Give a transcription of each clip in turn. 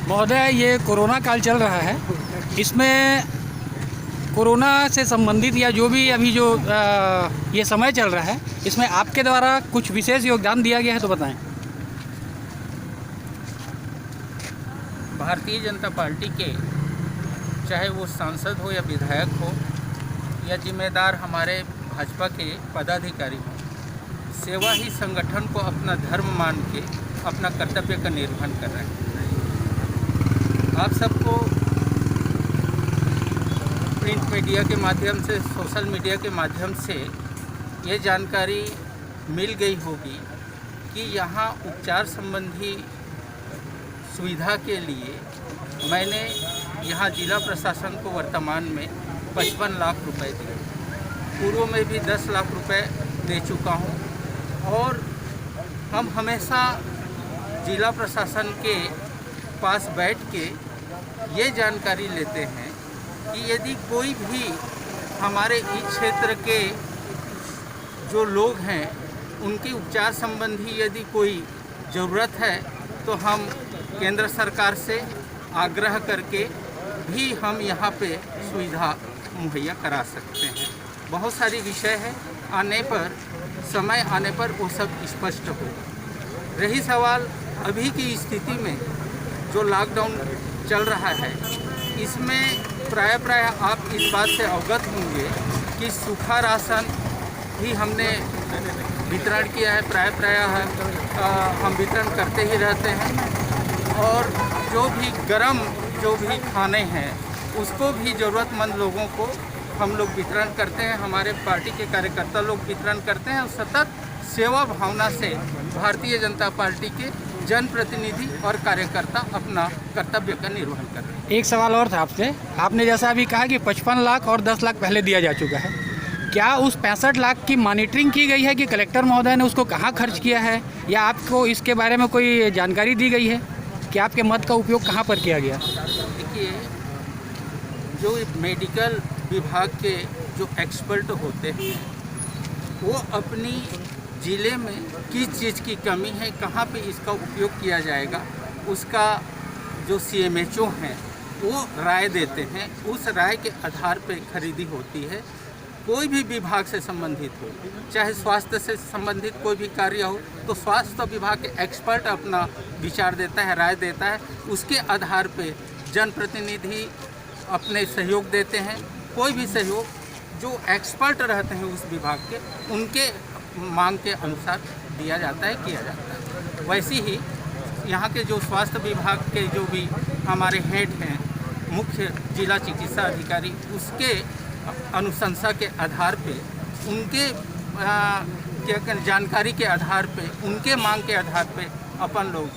महोदय, ये कोरोना काल चल रहा है, इसमें कोरोना से संबंधित या जो भी अभी जो ये समय चल रहा है, इसमें आपके द्वारा कुछ विशेष योगदान दिया गया है तो बताएं। भारतीय जनता पार्टी के चाहे वो सांसद हो या विधायक हो या जिम्मेदार हमारे भाजपा के पदाधिकारी हो, सेवा ही संगठन को अपना धर्म मान के अपना कर्तव्य का निर्वहन कर रहे हैं। आप सबको प्रिंट मीडिया के माध्यम से, सोशल मीडिया के माध्यम से ये जानकारी मिल गई होगी कि यहाँ उपचार संबंधी सुविधा के लिए मैंने यहाँ जिला प्रशासन को वर्तमान में 55 लाख रुपए दिए। पूर्व में भी 10 लाख रुपए दे चुका हूँ और हम हमेशा जिला प्रशासन के पास बैठ के ये जानकारी लेते हैं कि यदि कोई भी हमारे इस क्षेत्र के जो लोग हैं उनके उपचार संबंधी यदि कोई ज़रूरत है तो हम केंद्र सरकार से आग्रह करके भी हम यहाँ पे सुविधा मुहैया करा सकते हैं। बहुत सारी विषय है, आने पर समय आने पर वो सब स्पष्ट होगा। रही सवाल अभी की स्थिति में जो लॉकडाउन चल रहा है, इसमें प्राय आप इस बात से अवगत होंगे कि सूखा राशन भी हमने वितरण किया है। प्राय हम वितरण करते ही रहते हैं और जो भी गर्म जो भी खाने हैं उसको भी ज़रूरतमंद लोगों को हम लोग वितरण करते हैं। हमारे पार्टी के कार्यकर्ता लोग वितरण करते हैं और सतत सेवा भावना से भारतीय जनता पार्टी के जनप्रतिनिधि और कार्यकर्ता अपना कर्तव्य का निर्वहन कर रहे हैं। एक सवाल और था आपसे, आपने जैसा अभी कहा कि 55 लाख और 10 लाख पहले दिया जा चुका है, क्या उस 65 लाख की मॉनिटरिंग की गई है कि कलेक्टर महोदय ने उसको कहाँ खर्च किया है, या आपको इसके बारे में कोई जानकारी दी गई है कि आपके मत का उपयोग कहाँ पर किया गया? देखिए, जो मेडिकल विभाग के जो एक्सपर्ट होते हैं वो अपनी ज़िले में किस चीज़ की कमी है, कहाँ पे इसका उपयोग किया जाएगा, उसका जो CMHO हैं वो राय देते हैं। उस राय के आधार पर खरीदी होती है। कोई भी विभाग से संबंधित हो, चाहे स्वास्थ्य से संबंधित कोई भी कार्य हो, तो स्वास्थ्य विभाग के एक्सपर्ट अपना विचार देता है, राय देता है। उसके आधार पे जनप्रतिनिधि अपने सहयोग देते हैं। कोई भी सहयोग जो एक्सपर्ट रहते हैं उस विभाग के, उनके मांग के अनुसार दिया जाता है, किया जाता है। वैसे ही यहाँ के जो स्वास्थ्य विभाग के जो भी हमारे हेड हैं, मुख्य जिला चिकित्सा अधिकारी, उसके अनुशंसा के आधार पे, उनके क्या जानकारी के आधार पे, उनके मांग के आधार पे अपन लोग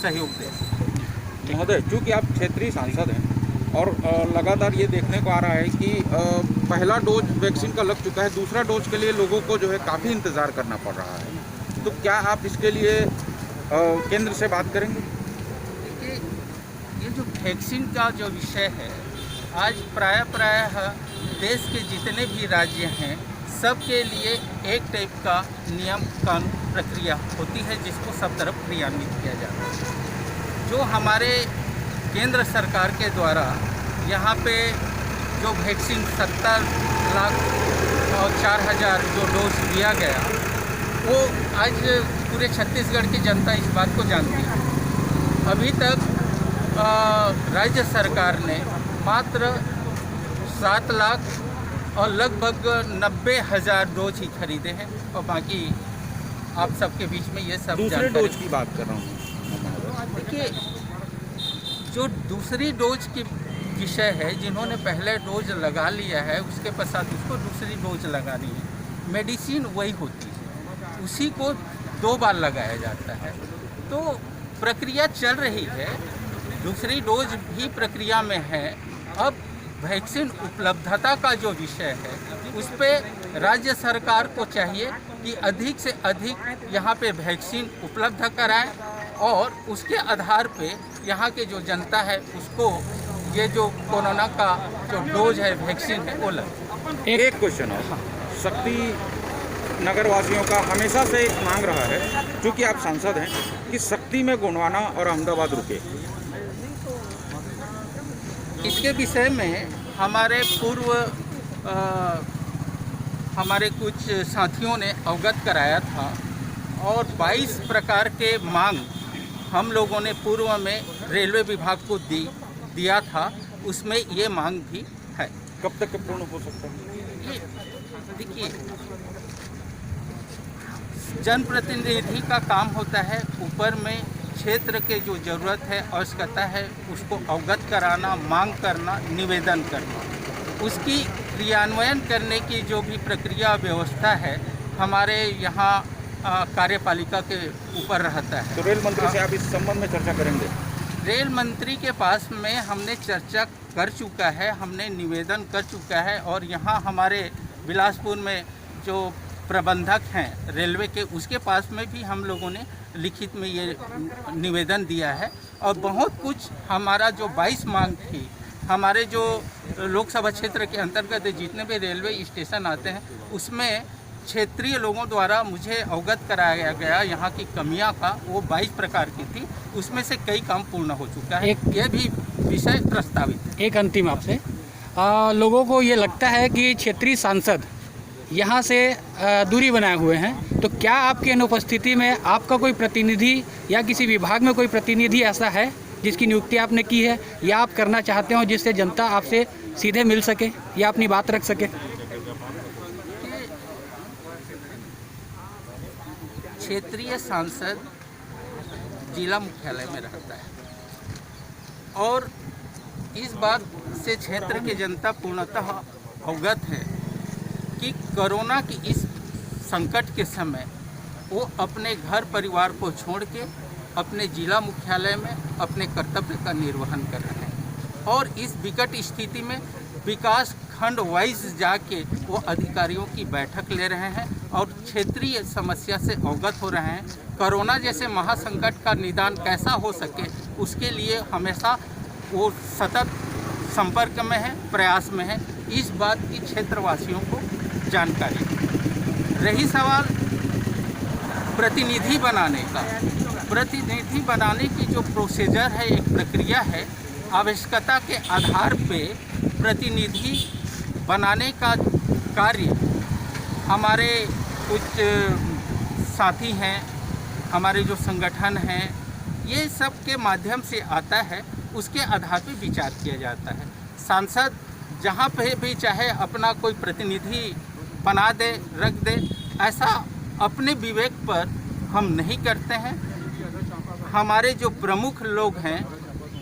सहयोग दें। महोदय, चूँकि आप क्षेत्रीय सांसद हैं और लगातार ये देखने को आ रहा है कि पहला डोज वैक्सीन का लग चुका है, दूसरा डोज के लिए लोगों को जो है काफ़ी इंतज़ार करना पड़ रहा है, तो क्या आप इसके लिए केंद्र से बात करेंगे? देखिए, ये जो वैक्सीन का जो विषय है, आज प्राय देश के जितने भी राज्य हैं सबके लिए एक टाइप का नियम कानून प्रक्रिया होती है जिसको सब तरफ क्रियान्वित किया जाता है। जो हमारे केंद्र सरकार के द्वारा यहाँ पे जो वैक्सीन 70 लाख और 4,000 जो डोज दिया गया, वो आज पूरे छत्तीसगढ़ की जनता इस बात को जानती है। अभी तक राज्य सरकार ने मात्र 7 लाख और लगभग 90,000 डोज ही खरीदे हैं और बाकी आप सबके बीच में ये सब दूसरे डोज की बात कर रहा हूँ। देखिए, जो दूसरी डोज की विषय है, जिन्होंने पहले डोज लगा लिया है उसके पश्चात उसको दूसरी डोज लगानी है। मेडिसिन वही होती है, उसी को 2 बार लगाया जाता है। तो प्रक्रिया चल रही है, दूसरी डोज भी प्रक्रिया में है। अब वैक्सीन उपलब्धता का जो विषय है उस पर राज्य सरकार को चाहिए कि अधिक से अधिक यहाँ पे वैक्सीन उपलब्ध कराएं और उसके आधार पे यहाँ के जो जनता है उसको ये जो कोरोना का जो डोज है, वैक्सीन है, वो लगे। एक क्वेश्चन है, शक्ति नगर वासियों का हमेशा से एक मांग रहा है, क्योंकि आप सांसद हैं, कि शक्ति में गोंडवाना और अहमदाबाद रुके। इसके विषय में हमारे पूर्व हमारे कुछ साथियों ने अवगत कराया था और 22 प्रकार के मांग हम लोगों ने पूर्व में रेलवे विभाग को दिया था, उसमें ये मांग भी है। कब तक पूर्ण हो सकता है? ये देखिए, जनप्रतिनिधि का काम होता है ऊपर में क्षेत्र के जो ज़रूरत है, आवश्यकता है, उसको अवगत कराना, मांग करना, निवेदन करना। उसकी क्रियान्वयन करने की जो भी प्रक्रिया व्यवस्था है हमारे यहाँ कार्यपालिका के ऊपर रहता है। तो रेल मंत्री से आप इस संबंध में चर्चा करेंगे? रेल मंत्री के पास में हमने चर्चा कर चुका है, हमने निवेदन कर चुका है और यहाँ हमारे बिलासपुर में जो प्रबंधक हैं रेलवे के, उसके पास में भी हम लोगों ने लिखित में ये निवेदन दिया है। और बहुत कुछ हमारा जो 22 मांग थी, हमारे जो लोकसभा क्षेत्र के अंतर्गत जितने भी रेलवे स्टेशन आते हैं उसमें क्षेत्रीय लोगों द्वारा मुझे अवगत कराया गया यहाँ की कमियां का, वो 22 प्रकार की थी, उसमें से कई काम पूर्ण हो चुका है। ये भी विषय प्रस्तावित है। एक अंतिम आपसे, लोगों को ये लगता है कि क्षेत्रीय सांसद यहाँ से दूरी बनाए हुए हैं, तो क्या आपकी अनुपस्थिति में आपका कोई प्रतिनिधि या किसी विभाग में कोई प्रतिनिधि ऐसा है जिसकी नियुक्ति आपने की है या आप करना चाहते हो, जिससे जनता आपसे सीधे मिल सके या अपनी बात रख सके? क्षेत्रीय सांसद जिला मुख्यालय में रहता है और इस बात से क्षेत्र की जनता पूर्णतः अवगत है कि कोरोना की इस संकट के समय वो अपने घर परिवार को छोड़ के अपने जिला मुख्यालय में अपने कर्तव्य का निर्वहन कर रहे हैं और इस विकट स्थिति में विकास खंड वाइज जाके वो अधिकारियों की बैठक ले रहे हैं और क्षेत्रीय समस्या से अवगत हो रहे हैं। कोरोना जैसे महासंकट का निदान कैसा हो सके उसके लिए हमेशा वो सतत संपर्क में है, प्रयास में है। इस बात की क्षेत्रवासियों को जानकारी। रही सवाल प्रतिनिधि बनाने का, प्रतिनिधि बनाने की जो प्रोसीजर है, एक प्रक्रिया है, आवश्यकता के आधार पे प्रतिनिधि बनाने का कार्य हमारे कुछ साथी हैं, हमारे जो संगठन हैं, ये सब के माध्यम से आता है, उसके आधार पे विचार किया जाता है। सांसद जहाँ पे भी चाहे अपना कोई प्रतिनिधि बना दे, रख दे, ऐसा अपने विवेक पर हम नहीं करते हैं। हमारे जो प्रमुख लोग हैं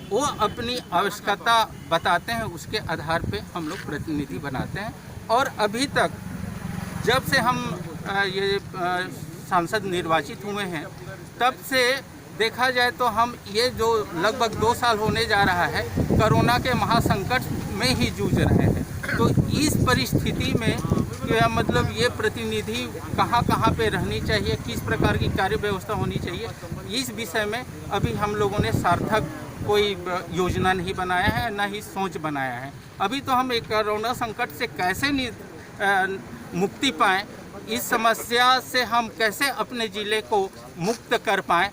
वो अपनी आवश्यकता बताते हैं, उसके आधार पे हम लोग प्रतिनिधि बनाते हैं। और अभी तक जब से हम ये सांसद निर्वाचित हुए हैं तब से देखा जाए तो हम ये जो लगभग 2 साल होने जा रहा है कोरोना के महासंकट में ही जूझ रहे हैं। तो इस परिस्थिति में मतलब ये प्रतिनिधि कहाँ पे रहनी चाहिए, किस प्रकार की कार्य व्यवस्था होनी चाहिए, इस विषय में अभी हम लोगों ने सार्थक कोई योजना नहीं बनाया है, ना ही सोच बनाया है। अभी तो हम एक कोरोना संकट से कैसे मुक्ति पाएँ, इस समस्या से हम कैसे अपने ज़िले को मुक्त कर पाएँ,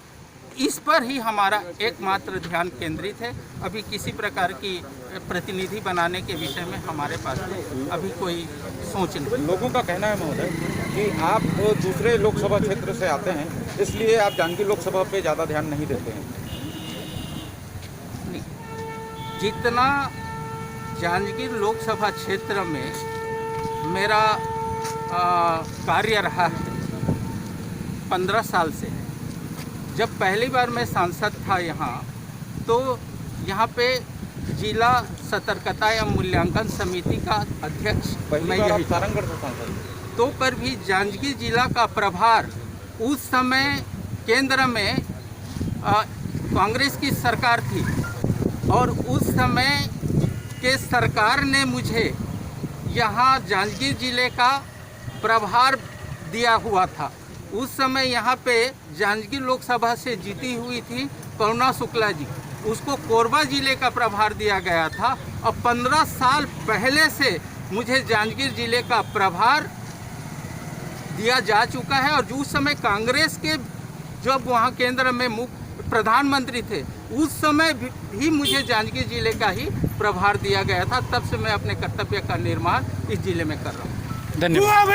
इस पर ही हमारा एकमात्र ध्यान केंद्रित है। अभी किसी प्रकार की प्रतिनिधि बनाने के विषय में हमारे पास अभी कोई सोच नहीं। लोगों का कहना है महोदय कि आप दूसरे लोकसभा क्षेत्र से आते हैं, इसलिए आप जांजगीर लोकसभा पे ज़्यादा ध्यान नहीं देते हैं। नहीं, जितना जांजगीर लोकसभा क्षेत्र में मेरा कार्य रहा है 15 साल से, जब पहली बार मैं सांसद था यहाँ, तो यहाँ पे जिला सतर्कता एवं मूल्यांकन समिति का अध्यक्ष मैं यही था। तो पर भी जांजगीर जिला का प्रभार उस समय केंद्र में कांग्रेस की सरकार थी और उस समय के सरकार ने मुझे यहाँ जांजगीर जिले का प्रभार दिया हुआ था। उस समय यहाँ पे जांजगीर लोकसभा से जीती हुई थी करुणा शुक्ला जी, उसको कोरबा जिले का प्रभार दिया गया था और 15 साल पहले से मुझे जांजगीर जिले का प्रभार दिया जा चुका है। और उस समय कांग्रेस के जब वहाँ केंद्र में प्रधानमंत्री थे उस समय भी मुझे जांजगीर जिले का ही प्रभार दिया गया था। तब से मैं अपने कर्तव्य का निर्वहन इस जिले में कर रहा हूँ। धन्यवाद।